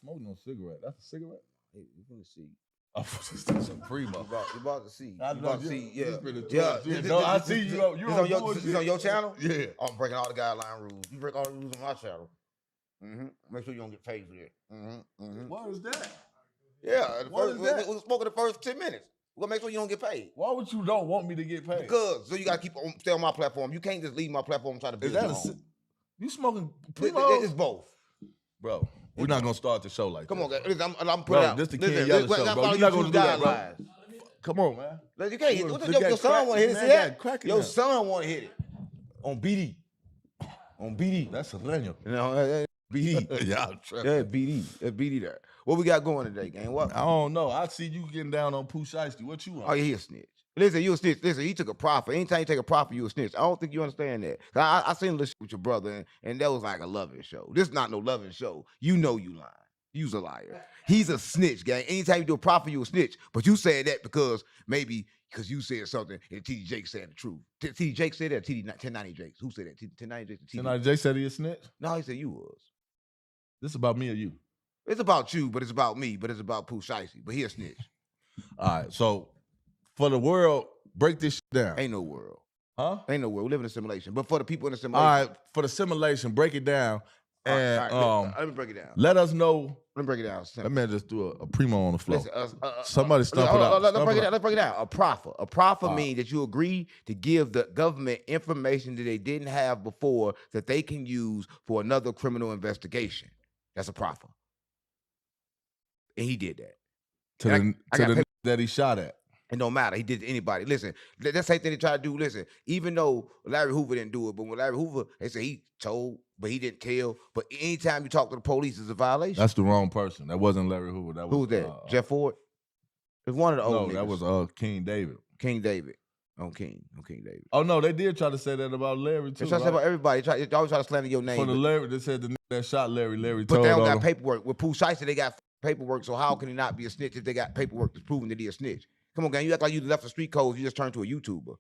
smoking no cigarette. That's a cigarette? Hey, you finna see. Oh, that's a primo. You about to see. I You know, about to see. Yeah. No, I see you. This on your channel? Yeah. I'm breaking all the guideline rules. You break all the rules on my channel. Make sure you don't get paid for that. What is that? Yeah. What is that? We're smoking the first 10 minutes. We're gonna make sure you don't get paid. Why would you don't want me to get paid? Because so you gotta stay on my platform. You can't just leave my platform and try to build your own. You smoking primo? It's both. Bro, we're not gonna start the show like that. Come on, guys. I'm putting bro, out. This the King Yella show, bro. You're not gonna do that, bro. Come on, man. You can't hit your son want to hit it. Your son want to hit it. On BD. On BD. That's Selenium. You know, BD. Yeah, BD. That's BD there. What we got going today, gang? What? I don't know. I see you getting down on Pooh Shiesty. What you want? Oh, yeah, he a snitch. Listen, you a snitch. Listen, he took a profit. Anytime you take a profit, you a snitch. I don't think you understand that. I seen this with your brother, and that was like a loving show. This is not no loving show. You know you lying. You's a liar. He's a snitch, gang. Anytime you do a profit, you a snitch. But you said that because you said something and TD Jake said the truth. TD Jake said that, 1090 Jake. Who said that? 1090 Jake. 1090 Jake said he a snitch? No, he said you was. This about me or you? It's about you, but it's about me, but it's about Pooh Shiesty. But he a snitch. All right, so for the world, break this shit down. Ain't no world. Huh? Ain't no world. We live in a simulation. But for the people in the simulation. All right, for the simulation, break it down. And let me break it down. Let us know. Let me break it down. Let me just do a primo on the floor. Listen, Somebody stump it out. Let's break it down. A proffer. A proffer means that you agree to give the government information that they didn't have before that they can use for another criminal investigation. That's a proffer. And he did that. To the that he shot at. It don't matter. He did to anybody. Listen, that's the same thing they try to do. Listen, even though Larry Hoover didn't do it, but when Larry Hoover, they say he told, but he didn't tell. But anytime you talk to the police, it's a violation. That's the wrong person. That wasn't Larry Hoover. That was, who was that? Jeff Ford? It was one of the old niggas. No, that was King David. King David. On King David. Oh, no, they did try to say that about Larry, too. They try to say about everybody. They always try to slander your name. For the Larry, they said the nigga that shot Larry but told they don't got paperwork. With Pooh Shiesty, they got paperwork, so how can he not be a snitch if they got paperwork that's proving that he a snitch? Come on, gang, you act like you left the street codes, you just turned to a YouTuber.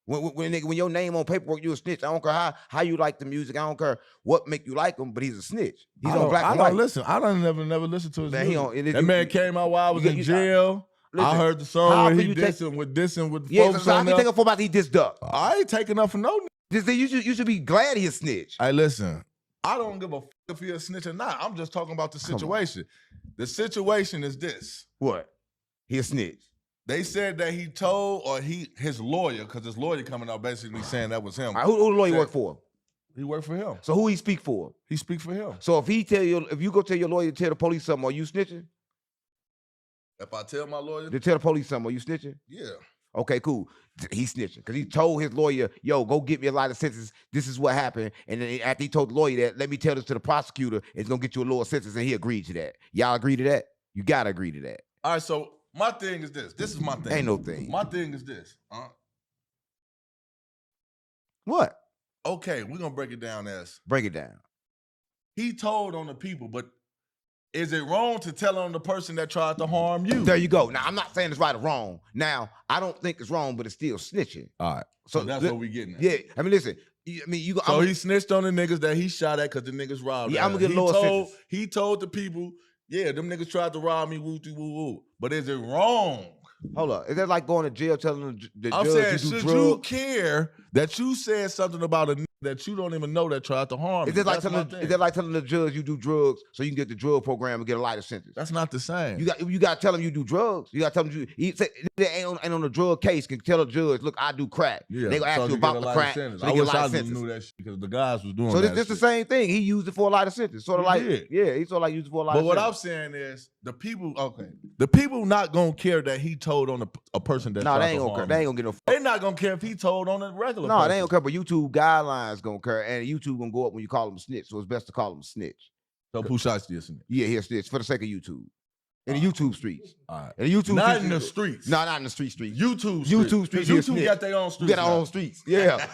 When your name on paperwork, you a snitch. I don't care how you like the music. I don't care what make you like him, but he's a snitch. He's on black and white. Listen. I don't never listen to his music. That man came out while I was in jail. Listen, I heard the song where he dissing with the folks so on there. I can take a 4 about he dissed up. I ain't taking up for no. You should be glad he a snitch. Hey, listen. I don't give a fuck if he a snitch or not. I'm just talking about the situation. The situation is this. What? He a snitch. They said that he told, or his lawyer, because his lawyer coming out basically saying that was him. Right, who the lawyer work for? He worked for him. So who he speak for? He speak for him. So if you go tell your lawyer to tell the police something, are you snitching? If I tell my lawyer to tell the police something, are you snitching? Yeah. Okay, cool. He's snitching because he told his lawyer, "Yo, go get me a lot of sentences. This is what happened." And then after he told the lawyer that, let me tell this to the prosecutor. It's gonna get you a lower sentence, and he agreed to that. Y'all agree to that? You gotta agree to that. All right. So my thing is this. This is my thing. Ain't no thing. My thing is this. What? Okay, we're gonna break it down as. Break it down. He told on the people, but is it wrong to tell on the person that tried to harm you? There you go. Now, I'm not saying it's right or wrong. Now, I don't think it's wrong, but it's still snitching. All right. So that's what we getting at. Yeah. I mean, listen. So he snitched on the niggas that he shot at because the niggas robbed him. Yeah, I'm going to get lower sentence. He told the people, yeah, them niggas tried to rob me, woo-woo-woo. But is it wrong? Hold up. Is that like going to jail telling the I'm judge saying, you do should you care that you said something about a nigga that you don't even know that tried to harm you? Is that like telling the judge you do drugs so you can get the drug program and get a lighter sentence? That's not the same. You got to tell him you do drugs. You got to tell him ain't on the drug case can tell the judge, look, I do crack. Yeah, they gonna ask you about the crack. So I wish I knew that shit because the guys was doing that. So this the same thing. He used it for a lighter sentence. Sort of like, yeah, he sort of like used it for a lighter sentence. But what I'm saying is the people not gonna care that he told on a person that. No, they ain't gonna care. They ain't gonna get no. They not gonna care if he told on a regular. No, person. They ain't gonna care. But YouTube guidelines gonna care, and YouTube gonna go up when you call him a snitch. So it's best to call him a snitch. So Pooh Shiesty a snitch. Yeah, he a snitch for the sake of YouTube. In the YouTube streets. All right. In the YouTube not streets. in the streets. No, not in the streets. YouTube streets. YouTube got their own streets. We got our own streets. Yeah.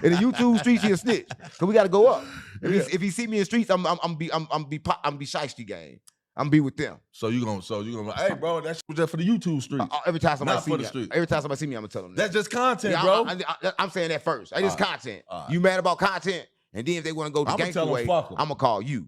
In the YouTube streets, he a snitch. So we gotta go up. If he see me in the streets, I'm be Shiesty gang. I'm be with them. So you gonna hey bro, that shit was just for the YouTube streets. Every time somebody see me, every time somebody see me, I'm gonna tell them that. That's just content, bro. I'm saying that first. It's content. You mad about content? And then if they want to go the gangster way, I'm gonna call you.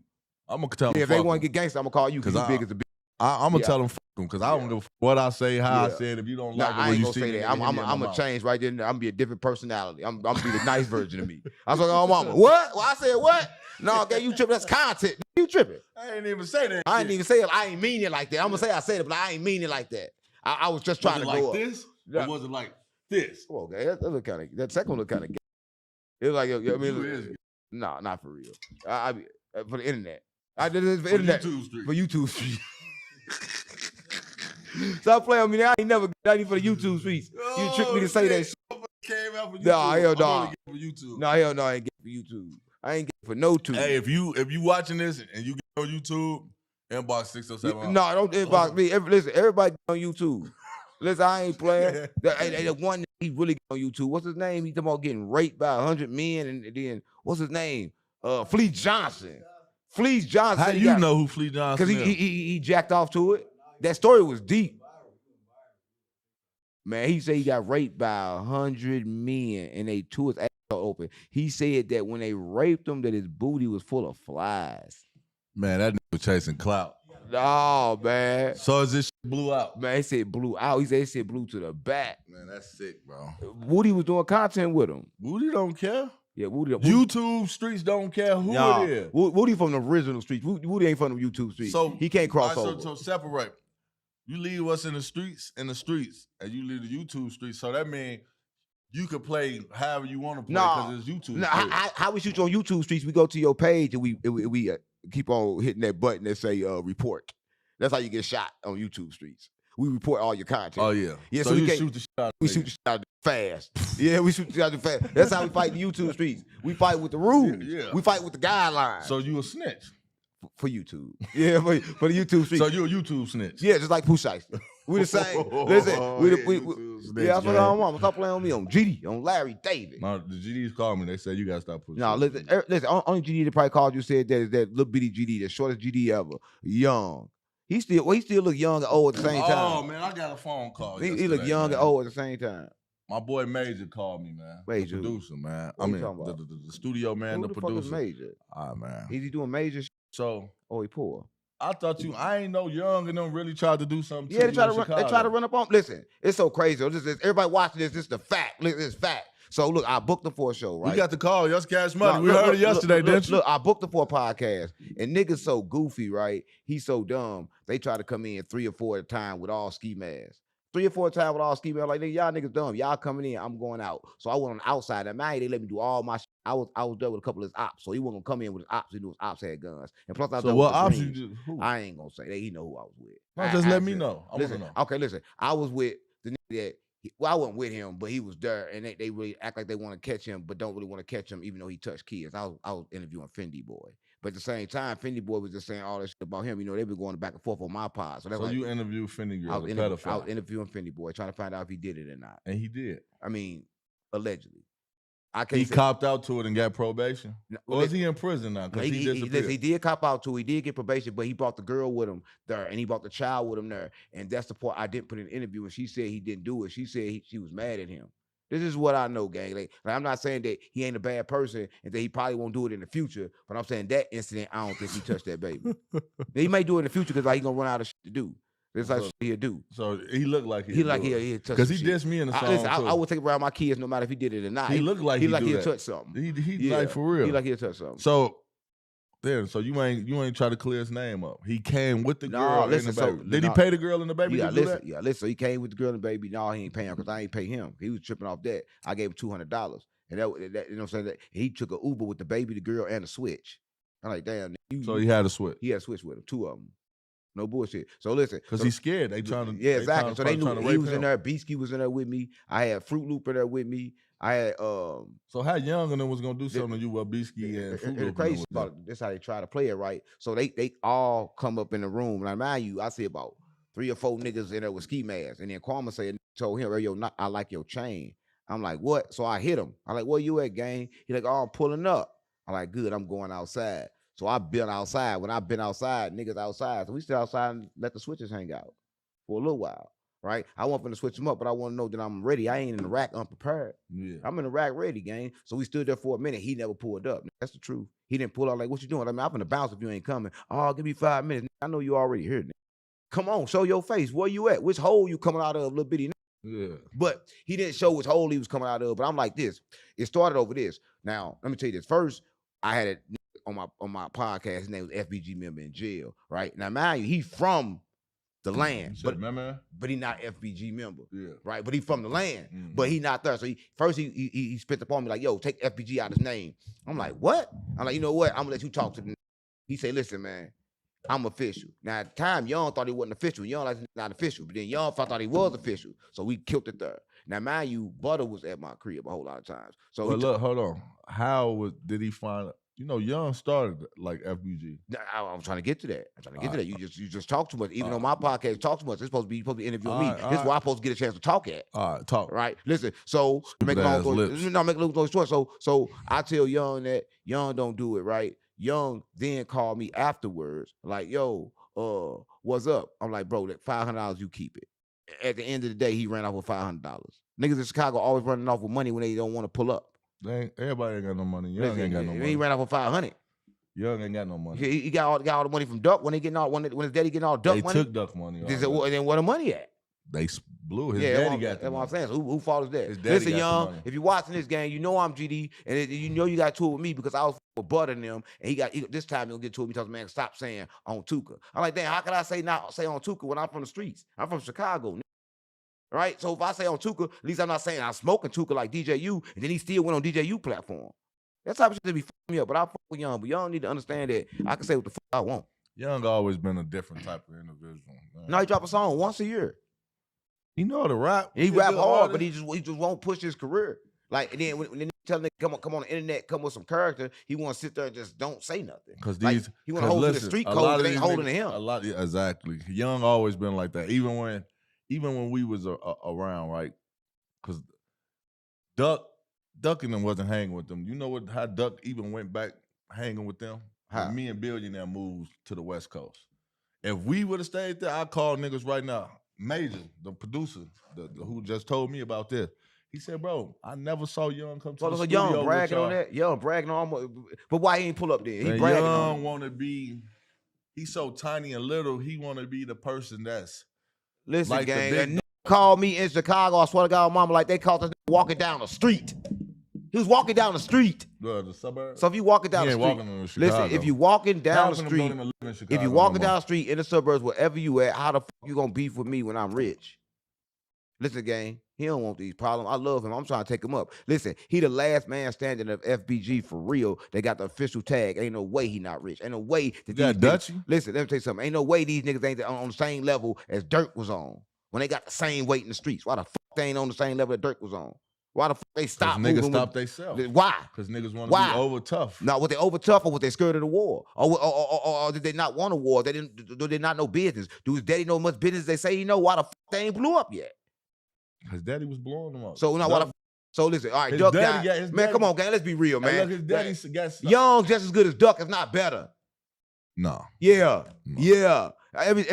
I'm gonna tell them. If they want to get gangster, I'm gonna call you because you big as a bitch. I'm gonna tell them fuck them because I don't give a fuck what I say, how I say it. If you don't like it, I ain't you gonna say that. I'm gonna change right there. I'm gonna be a different personality. I'm gonna be the nice version of me. I was like, oh mama, what? Well, I said what? No, okay, you tripping. That's content. You tripping. I ain't even say that. I ain't even say it. I ain't mean it like that. I'm gonna say I said it, but I ain't mean it like that. I was just trying to like go this. Or was it like this? Oh, okay, that look kind of. That second one look kind of gay. It was like, I mean, no, not for real. I for the internet. I did this for internet. For YouTube street. Stop playing with me now. I ain't never got any for the YouTube streets. You tricked me to say that shit. Came out for YouTube. Nah, hell no. For YouTube. No, hell no, I ain't get for YouTube. I ain't get for no tube. Hey, if you watching this and you get on YouTube, inbox 607. No, don't inbox me. Listen, everybody get on YouTube. Listen, I ain't playing. The one he really get on YouTube. What's his name? He talking about getting raped by 100 men, and then what's his name? Fleece Johnson. Fleece Johnson. How do you know who Fleece Johnson is? Because he jacked off to it. That story was deep. Man, he said he got raped by 100 men and they tore his ass open. He said that when they raped him, that his booty was full of flies. Man, that nigga was chasing clout. Oh, man. So is this shit blew out? Man, he said blew out. He said blew to the back. Man, that's sick, bro. Woody was doing content with him. Woody don't care. Yeah, Woody. YouTube streets don't care who it is. Woody from the original streets. Woody ain't from the YouTube streets. So he can't cross over. So separate. You leave us in the streets, and you leave the YouTube streets. So that means you could play however you want to play because it's YouTube. No, how we shoot you on YouTube streets? We go to your page and we keep on hitting that button that say report. That's how you get shot on YouTube streets. We report all your content. Oh yeah, yeah. So you shoot the shit out. We shoot the shit out fast. Yeah, we shoot the shit out fast. That's how we fight the YouTube streets. We fight with the rules. Yeah. We fight with the guidelines. So you a snitch. For YouTube. Yeah, for the YouTube street. So you a YouTube snitch. Yeah, just like Pooh Shiesty. We the same. Listen, that's what I want. Stop playing on me on GD, on Larry David. No, the GDs called me. They said you gotta stop pushing. No, listen, only GD that probably called you said that is that little bitty GD, the shortest GD ever. Young. He still look young and old at the same time. Oh man, I got a phone call. He look young and old at the same time. My boy Major called me, man. Major, the producer, man. What I mean, the studio man, the producer. Fuck is Major? Ah, man. Is he doing major? So, he poor. I thought I ain't know Young and them really tried to do something. Yeah, they try to run up on. Listen, it's so crazy. Everybody watching this. This is the fact. Look, this is fact. So look, I booked them for a show, right? We got the call. Yes, Cash Money. We heard it yesterday, didn't you? Look, I booked them for a podcast, and niggas so goofy, right? He's so dumb. They try to come in 3 or 4 at a time with all ski masks. 3 or 4 times with all ski masks. Like, y'all niggas dumb. Y'all coming in, I'm going out. So I went on the outside. At night, they let me do all my shit. I was there with a couple of his ops. So he wasn't gonna come in with his ops. He knew his ops had guns. And plus, I was so what ops you do? I ain't gonna say that. He know who I was with. No, just let me know. I listen, want to know. Okay, listen. I was with the nigga that. I wasn't with him, but he was there, and they really act like they want to catch him, but don't really want to catch him, even though he touched kids. I was interviewing Fendi Boy, but at the same time, Fendi Boy was just saying all this shit about him. You know, they've been going back and forth on my pod. So you interviewed Fendi Girl, the pedophile. I was interviewing Fendi Boy, trying to find out if he did it or not, and he did. I mean, allegedly. He copped out to it and got probation. Or is he in prison now? Because he did cop out to it. He did get probation, but he brought the girl with him there, and he brought the child with him there. And that's the part I didn't put in the interview. And she said he didn't do it. She said she was mad at him. This is what I know, gang. Like, I'm not saying that he ain't a bad person and that he probably won't do it in the future, but I'm saying that incident, I don't think he touched that baby. He may do it in the future because he gonna run out of shit to do. It's like he'll do. So he looked like he touched because he dissed me in the song. Listen, I would take around my kids no matter if he did it or not. He looked like he'll touch something. He like for real. He like he'll touch something. So you ain't try to clear his name up. He came with the girl and the baby. Did he pay the girl and the baby? Listen. So he came with the girl and the baby. No, he ain't paying because I ain't pay him. He was tripping off that. I gave him $200, and that you know what I'm saying. He took an Uber with the baby, the girl, and a switch. I'm like, damn. So he had a switch. He had a switch with him, 2 of them. No bullshit. So listen, because he's scared. They trying to exactly. So they knew he was in there. Beastie was in there with me. I had Fruit Loop in there with me. I had So how Young and them was gonna do something to you with Beastie and Fruit Loop? Crazy about it. That's how they try to play it, right? So they all come up in the room, and I mind you, I see about 3 or 4 niggas in there with ski masks, and then Kwame told him, "Yo, I like your chain." I'm like, "What?" So I hit him. I'm like, "Where you at, gang?" He like, "Oh, I'm pulling up." I'm like, "Good, I'm going outside." So I've been outside. When I've been outside, niggas outside. So we sit outside and let the switches hang out for a little while. right? I want them to switch him up, but I want to know that I'm ready. I ain't in the rack unprepared. Yeah. I'm in the rack ready, gang. So we stood there for a minute. He never pulled up. That's the truth. He didn't pull out like, what you doing? I mean, I'm gonna bounce if you ain't coming. Oh, give me 5 minutes. I know you already here. Come on, show your face. Where you at? Which hole you coming out of, little bitty? Yeah. But he didn't show which hole he was coming out of. But I'm like this. It started over this. Now, let me tell you this. First, I had it on my podcast. His name was FBG member in jail, right? Now, mind you, he from the land, but he not FBG member, right? But he from the land, but he not there. So he spit upon me like, yo, take FBG out his name. I'm like, what? I'm like, you know what? I'm gonna let you talk to the. He say, listen, man, I'm official. Now at the time, Young thought he wasn't official. Young like not official, but then Young thought he was official. So we killed it there. Now, mind you, Butter was at my crib a whole lot of times. So look, hold on. How did he find? You know, Young started like FBG. I'm trying to get to that. You just talk too much. Even on my podcast, talk too much. It's supposed to be interviewing me. This is where I'm supposed to get a chance to talk at. All right, talk. Right. Listen. So make a long story short. So I tell Young that Young don't do it right. Young then called me afterwards, like, yo, what's up? I'm like, bro, that $500 you keep it. At the end of the day, he ran off with $500. Niggas in Chicago always running off with money when they don't want to pull up. Everybody ain't got no money. Young ain't got no money. He ran off with 500. Young ain't got no money. He got all the money from Duck when his daddy getting all Duck money. They took Duck money. Then where the money at? They blew his daddy got the that's money. what I'm saying. So who fault is that? Listen, Young, if you're watching this game, you know I'm GD, and you know you got to it with me because I was with Butter and them, and this time he'll get to it. He tells me, man, stop saying on Tuka. I'm like, damn, how can I say on Tuka when I'm from the streets? I'm from Chicago. Right? So if I say on Tuka, at least I'm not saying I'm smoking Tuka like DJU, and then he still went on DJU platform. That's type of shit to be fucking me up. But I fuck with Young. But Young need to understand that I can say what the fuck I want. Young always been a different type of individual. Man. No, he drop a song once a year. He know how to rap. He rap hard, but he just won't push his career. Like, and then when they tell nigga come on the internet, come with some character, he want to sit there and just don't say nothing. Because he want to hold to the street code that ain't holding to him. Exactly. Young always been like that. Even when we was around, right? Because Duck and them wasn't hanging with them. You know how Duck even went back hanging with them? How? Me and Billionaire moved to the West Coast. If we would have stayed there, I'd call niggas right now. Major, the producer, who just told me about this. He said, bro, I never saw Young come to the studio. Young bragging on that. Young bragging on, but why he ain't pull up there? He bragging on. Young want to be, he's so tiny and little, he want to be the person that's. Listen, like gang, called me in Chicago, I swear to God, mama, like they caught us walking down the street. He was walking down the street. The suburb? So if you walking down the street, listen, if you walking down the street, if you walking down the street in the suburbs, wherever you at, how the fuck you gonna beef with me when I'm rich? Listen, gang, he don't want these problems. I love him. I'm trying to take him up. Listen, he the last man standing of FBG for real. They got the official tag. Ain't no way he not rich. Ain't no way that these niggas, listen, let me tell you something. Ain't no way these niggas ain't on the same level as Dirk was on. When they got the same weight in the streets. Why the fuck they ain't on the same level that Dirk was on? Why the fuck they stopped moving? Niggas stopped themselves. Why? Because niggas want to be over tough. No, was they over tough or was they scared of the war? Or did they not want a war? They did not know business. Do his daddy know much business they say he know? Why the fuck they ain't blew up yet? His daddy was blowing them up. So now why the so listen, all right, Duck guy. Man, come on, gang, let's be real, man. Look, his daddy got Young just as good as Duck, if not better. No. Yeah. No. Yeah.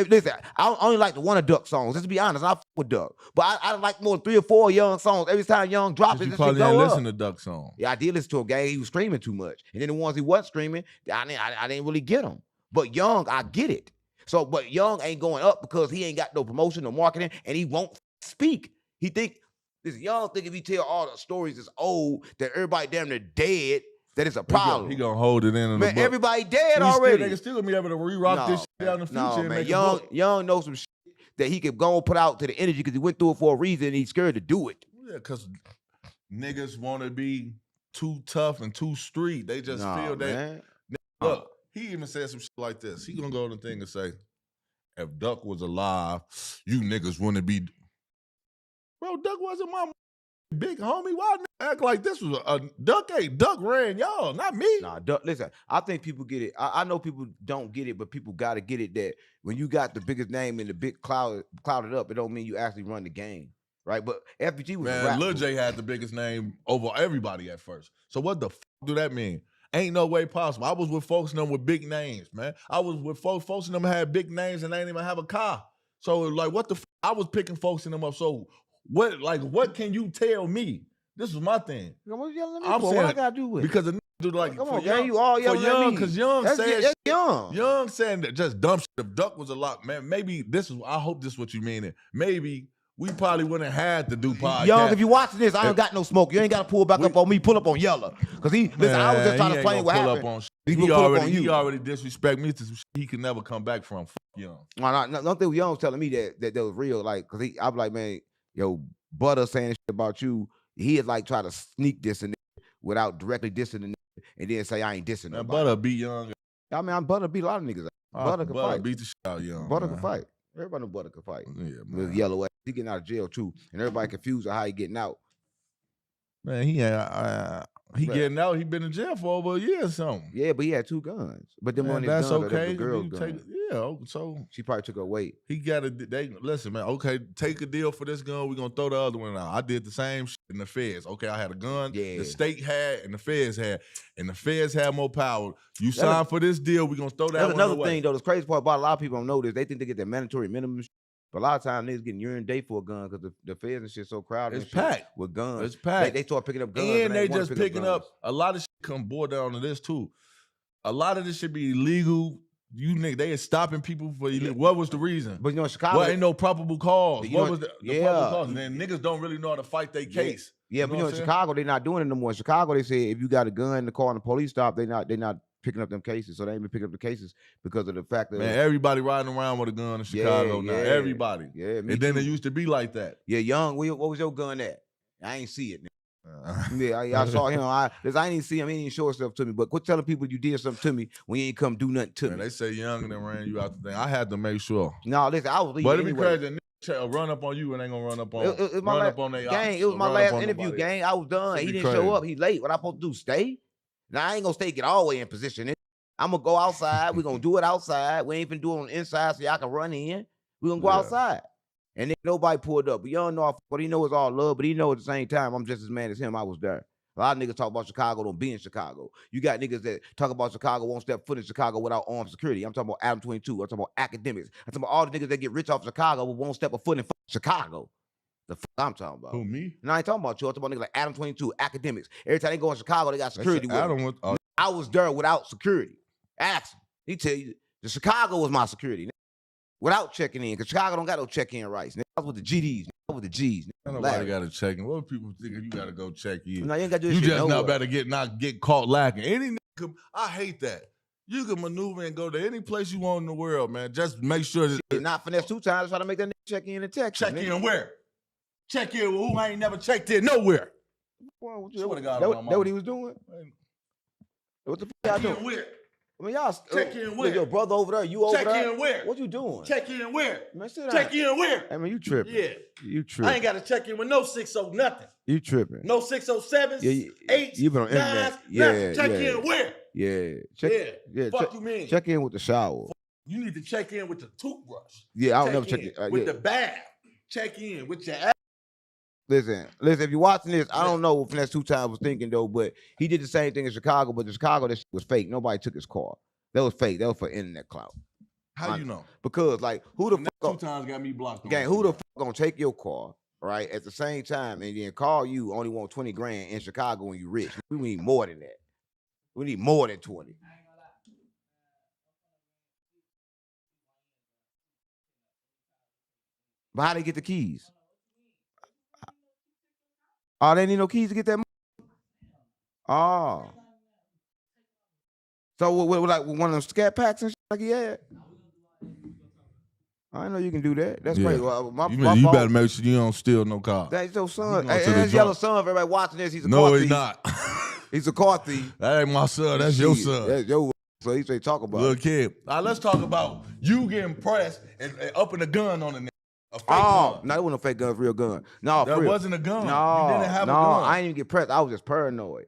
Listen, I only like the one of Duck songs. Let's be honest, I fuck with Duck, but I like more than 3 or 4 Young songs. Every time Young drops it, you probably didn't listen to Duck songs. Yeah, I did listen to him, gang. He was screaming too much, and then the ones he wasn't screaming, I didn't really get them. But Young, I get it. So, but Young ain't going up because he ain't got no promotion, no marketing, and he won't speak. He think this Young think if he tell all the stories that's old, that everybody damn near dead. That is a problem. He gonna hold it in. Man, everybody dead already. They can still gonna be able to re-rock this shit out in the future. No, and man. make Young knows some shit that he could go and put out to the energy because he went through it for a reason and he's scared to do it. Yeah, because niggas want to be too tough and too street. They just feel that. Look, he even said some shit like this. He gonna go on the thing and say, if Duck was alive, you niggas wouldn't be. Bro, Duck wasn't my big homie. Why act like this was a Duck? Duck ran y'all, not me. Nah, Duck, listen, I think people get it. I know people don't get it, but people got to get it that when you got the biggest name and the big clouded up, it don't mean you actually run the game, right? But FBG was Lil J had the biggest name over everybody at first. So what the fuck do that mean? Ain't no way possible. I was with folks in them with big names, man. I was with folks in them had big names and they didn't even have a car. So like, what the fuck I was picking folks in them up. So what can you tell me? This was my thing. What you yelling at me for? What I gotta do with it? Because the dude like come on, gang, you all yelling at me. Because Young said that's Young. Young saying that just dumb shit. If Duck was a lot, man, maybe I hope this is what you mean. Maybe we probably wouldn't have had to do podcast. Young, if you watching this, I ain't got no smoke. You ain't got to pull back up on me. Pull up on Yella. Because I was just trying to explain what happened. He already disrespect me to some shit he can never come back from. Fuck Young. No, think Young was telling me that was real. Like, because I was like, man, yo, Butter saying shit about you. He had like try to sneak this in without directly dissing the nigga and then say I ain't dissing nobody. Butter beat Young. I mean, Butter beat a lot of niggas. Butter can fight. Beat the shit out of Young. Butter can fight. Everybody know Butter can fight. Yeah, man. With Yellow ass. He getting out of jail too. And everybody confused on how he getting out. Man, he getting out. He been in jail for over a year or something. Yeah, but he had 2 guns. But them on his that's gun, okay. The girl gun. So she probably took her weight. He got to. Listen, man. Okay, take a deal for this gun. We're gonna throw the other one out. I did the same shit in the feds. Okay, I had a gun. Yeah. The state had and the feds had, and the feds had more power. You signed for this deal. We're gonna throw that. That's one another thing though. The crazy part about a lot of people don't know this. They think they get that mandatory minimum. But a lot of times niggas getting urine day for a gun because the feds and shit so crowded. It's packed with guns. It's packed. They start picking up guns. And they just picking up a lot of shit. Come boil down to this too. A lot of this should be illegal. You nigga, they are stopping people for illegal. What was the reason? But you know, in Chicago, ain't no probable cause. What was the probable cause? And then niggas don't really know how to fight their case. Yeah, but you know, in Chicago, they're not doing it no more. In Chicago, they say if you got a gun in the car and the police stop, they not picking up them cases. So they ain't been picking up the cases because of the fact that everybody riding around with a gun in Chicago now. Everybody. Yeah, and then it used to be like that. Yeah, Young, what was your gun at? I ain't see it. Yeah, I saw him. I ain't even see him. He ain't even show himself to me. But quit telling people you did something to me when you ain't come do nothing to me. They say Young and then ran you out the thing. I had to make sure. No, listen, I was leaving. But it be crazy. Run up on you and ain't gonna run up on. It was my last interview, gang. I was done. He didn't show up. He late. What I supposed to do? Stay? Now I ain't gonna stay. Get all the way in position. I'm gonna go outside. We're gonna do it outside. We ain't finna do it on the inside so y'all can run in. We're gonna go outside. And then nobody pulled up. But y'all know what he know is all love, but he know at the same time I'm just as mad as him. I was there. A lot of niggas talk about Chicago, don't be in Chicago. You got niggas that talk about Chicago, won't step foot in Chicago without armed security. I'm talking about Adam 22. I'm talking about academics. I'm talking about all the niggas that get rich off Chicago but won't step a foot in Chicago. The fuck I'm talking about. Who, me? No, I ain't talking about you. I'm talking about niggas like Adam 22, academics. Every time they go in Chicago, they got security with them. I was there without security. Ask him. He tell you, the Chicago was my security. Without checking in, because Chicago don't got no check-in rights. I was with the GDs, I was with the G's. Nobody got to check in. What people think you got to go check in? No, you ain't got to do you shit just nowhere. not better get caught lacking. Any nigga, I hate that. You can maneuver and go to any place you want in the world, man. Just make sure that not finesse 2 times. Try to make that nigga check in and text. Check in where? Check in with who? I ain't never checked in nowhere. Well, that what he was doing? What the fuck y'all doing? Where? I mean, y'all check in where? Your brother over there, you over there. Check in where? What you doing? Check in where? Man, sit down. Check in where? I mean, you tripping. Yeah. You tripping. I ain't got to check in with no 60 nothing. You tripping. No 607s, 8s, you been on internet. Yeah. Check in where? Yeah. Fuck you mean? Check in with the shower. You need to check in with the toothbrush. Yeah, I don't never check in. With the bath. Check in with your ass. Listen, if you're watching this, I don't know what Finesse 2 times was thinking though, but he did the same thing in Chicago, but in Chicago, this was fake. Nobody took his car. That was fake. That was for internet clout. How you know? Because like who the fuck 2 times got me blocked. Gang, who the fuck gonna take your car, right? At the same time and then call you only want 20 grand in Chicago when you rich. We need more than that. We need more than 20. But how they get the keys? Oh, they need no keys to get that money? Oh. So like one of them scat packs and shit like he had? I know you can do that. That's crazy. Well, you better make sure you don't steal no car. That's your son. Hey, that's Yellow son. For everybody watching this, he's a car thief. No, he's not. He's a car thief. That ain't my son. That's your son. That's your. So he say talk about little kid. All right, let's talk about you getting pressed and upping a gun on the nigga. A fake gun. No, it wasn't a fake gun. It was a real gun. No, that wasn't a gun. No, you didn't have a gun. I didn't even get pressed. I was just paranoid.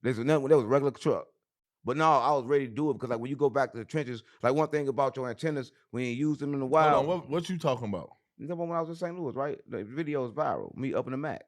There was a regular truck. But no, I was ready to do it because like when you go back to the trenches, like one thing about your antennas, when you use them in the wild. Hold on, what you talking about? You know when I was in St. Louis, right? The video is viral. Me upping the Mac.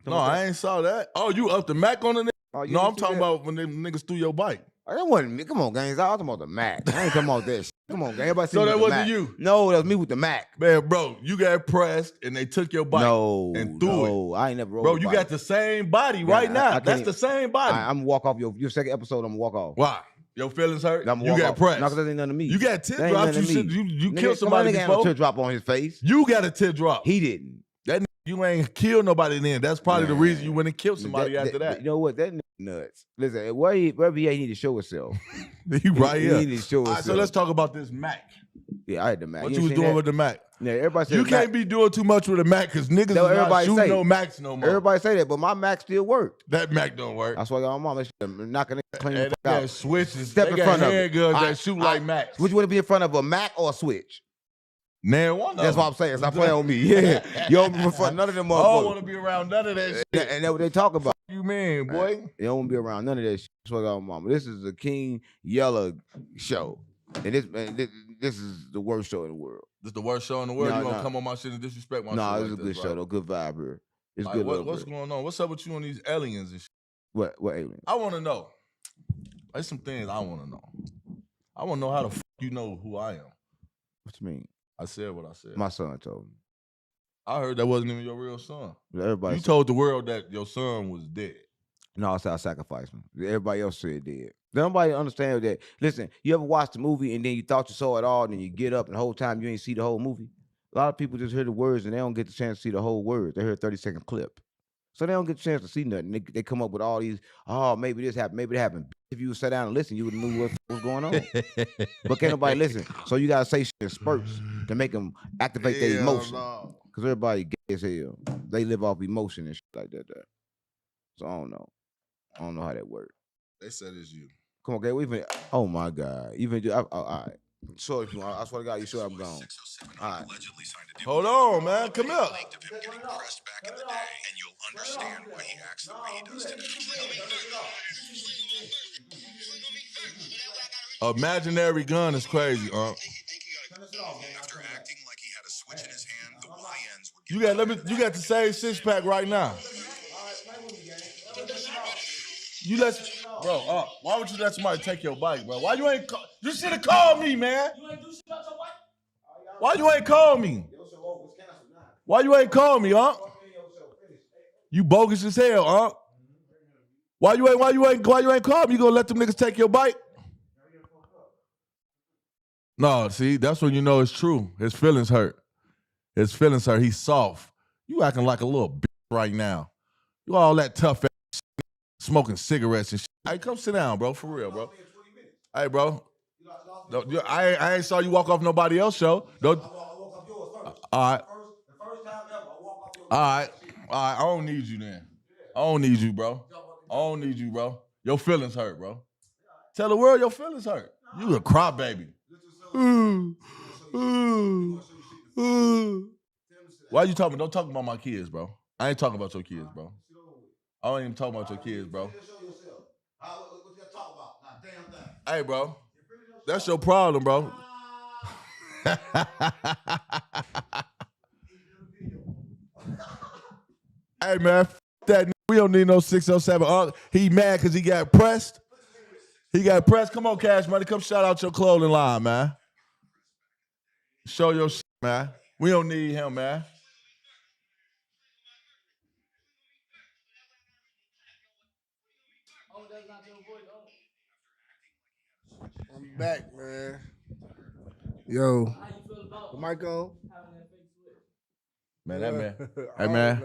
No, I ain't saw that. Oh, you upped the Mac on the nigga? Oh, no, I'm talking about when them niggas threw your bike. That wasn't me. Come on, gang. I was talking about the Mac. I ain't talking about that shit. Come on, gang. Everybody see So me that with the wasn't Mac. you? No, that was me with the Mac. Man, bro, you got pressed and they took your bike and threw it. No, I ain't never rolled Bro, a you bike. got the same body right now. That's the same body. I'm gonna walk off your second episode. I'm gonna walk off. Why? Your feelings hurt? You got pressed. No, because that ain't nothing to me. You got teardrops. You killed somebody before. Got no teardrop on his face. You got a teardrop. He didn't. That you ain't killed nobody then. That's probably the reason you went and killed somebody after that. You know what? That nuts. Listen, wherever he need to show himself. You right here. He need to show himself. All right, so let's talk about this Mac. Yeah, I had the Mac. What you was doing with the Mac? Yeah, everybody said you can't be doing too much with a Mac because niggas is not shooting no Macs no more. Everybody say that, but my Mac still work. That Mac don't work. That's why I got my mom knocking it clean the fuck out. Switches. Step in front of it. Guns that shoot like Macs. Would you want to be in front of a Mac or a Switch? Now one of them. That's what I'm saying. Stop playing on me. Yeah, you don't be in front of none of them motherfuckers. I don't want to be around none of that shit. And that's what they talk about. What you mean, boy? You don't want to be around none of that shit. That's what I got my mama. This is the King Yella show. And this is the worst show in the world. This is the worst show in the world? You gonna come on my shit and disrespect my shit? No, it's a good show though. Good vibe here. It's good. What's going on? What's up with you and these aliens and shit? What aliens? I want to know. There's some things I want to know. I want to know how the fuck you know who I am. What you mean? I said what I said. My son told me. I heard that wasn't even your real son. Everybody you told the world that your son was dead. No, I said I sacrificed him. Everybody else said dead. Nobody understand that. Listen, you ever watch the movie and then you thought you saw it all, and then you get up and the whole time you ain't see the whole movie? A lot of people just hear the words and they don't get the chance to see the whole words. They hear a 30-second clip. So they don't get the chance to see nothing. They come up with all these, maybe this happened, maybe that happened. If you would sit down and listen, you would have knew what was going on. But can't nobody listen. So you got to say shit in spurts to make them activate their emotion. Because everybody gay as hell. They live off emotion and shit like that. So I don't know. I don't know how that works. They said it's you. Come on, gay. Oh my God. All right. So if you want, I swear to God, you sure I'm gone. All right. Hold on, man. Come here. Imaginary gun is crazy, After acting like he had a switch in his hand, the YNs you got the same 6-pack right now. Bro, why would you let somebody take your bike, bro? Why you ain't you should have called me, man. You ain't do shit about your bike? Why you ain't call me? Why you ain't call me, You bogus as hell, Why you ain't call me? You gonna let them niggas take your bike? No, see, that's when you know it's true. His feelings hurt. He's soft. You acting like a little bitch right now. You all that tough ass smoking cigarettes and shit. Hey, come sit down, bro. For real, bro. Hey, bro. I ain't saw you walk off nobody else's show. All right. All right. I don't need you then. I don't need you, bro. Your feelings hurt, bro. Tell the world your feelings hurt. You a crybaby. Why you talking? Don't talk about my kids, bro. I ain't talking about your kids, bro. I don't even talk about your kids, bro. Hey, bro. That's your problem, bro. Hey, man. That we don't need no 607. He mad because he got pressed. Come on, Cash Money. Come shout out your clothing line, man. Show your shit, man. We don't need him, man. I'm back, man. Yo. The mic on? Man, that man. Hey, man.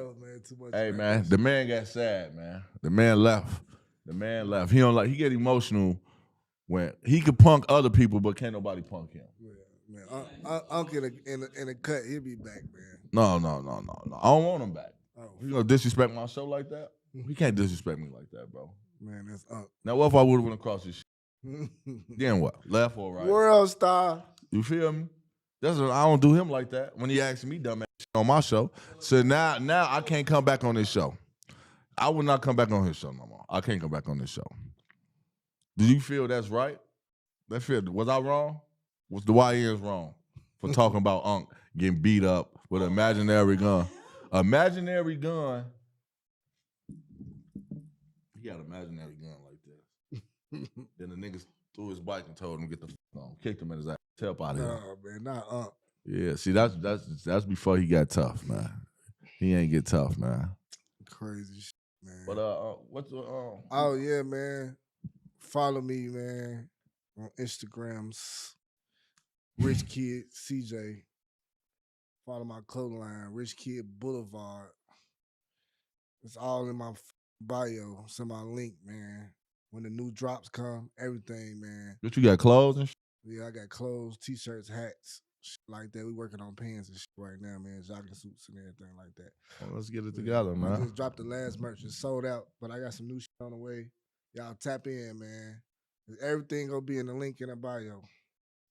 Hey, man. The man got sad, man. The man left. He don't like. He get emotional when he could punk other people, but can't nobody punk him. Yeah, man. Uncle in a cut, he'll be back, man. No. I don't want him back. Oh, You gonna disrespect my show like that? He can't disrespect me like that, bro. man, that's Unc. Now, what if I would have went across this shit? Then what? Left or right? World star. You feel me? That's what, I don't do him like that when he asks me dumb ass shit on my show. So now I can't come back on this show. I will not come back on his show no more. I can't come back on this show. Do you feel that's right? Was I wrong? Was the YNs wrong for talking about Unc getting beat up with an imaginary gun? Imaginary gun. He got an imaginary gun like that. Then the niggas threw his bike and told him to get the on, kicked him in his ass, help out of here. No, man, not Yeah, see, that's before he got tough, man. He ain't get tough, man. crazy shit, man. But what's the Oh yeah, man. Follow me, man, on Instagrams. Rich Kid CJ. Follow my clothing line, Rich Kid Boulevard. It's all in my bio. It's in my link, man. When the new drops come, everything, man. What you got, clothes and shit? Yeah, I got clothes, t-shirts, hats, shit like that. We working on pants and shit right now, man. Jogging suits and everything like that. Well, let's get it together, man. I just dropped the last merch. It's sold out, but I got some new shit on the way. Y'all tap in, man. Everything gonna be in the link in the bio.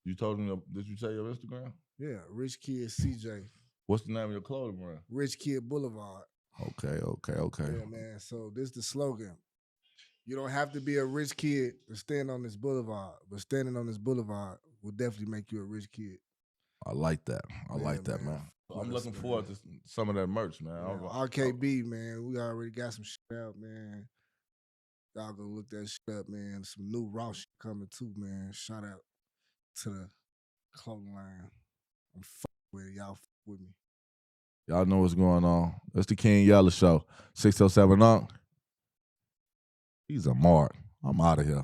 You told him, did you say your Instagram? Yeah, Rich Kid CJ. What's the name of your clothing brand? Rich Kid Boulevard. Okay. Yeah, man. So this is the slogan. You don't have to be a rich kid to stand on this boulevard, but standing on this boulevard will definitely make you a rich kid. I like that. I like that, man. I'm looking forward to some of that merch, man. RKB, man. We already got some shit out, man. Y'all go look that shit up, man. Some new raw shit coming too, man. Shout out to the clothing line. I'm with it. Y'all with me. Y'all know what's going on. That's the King Yella Show. 607 Unc. He's a mark. I'm out of here.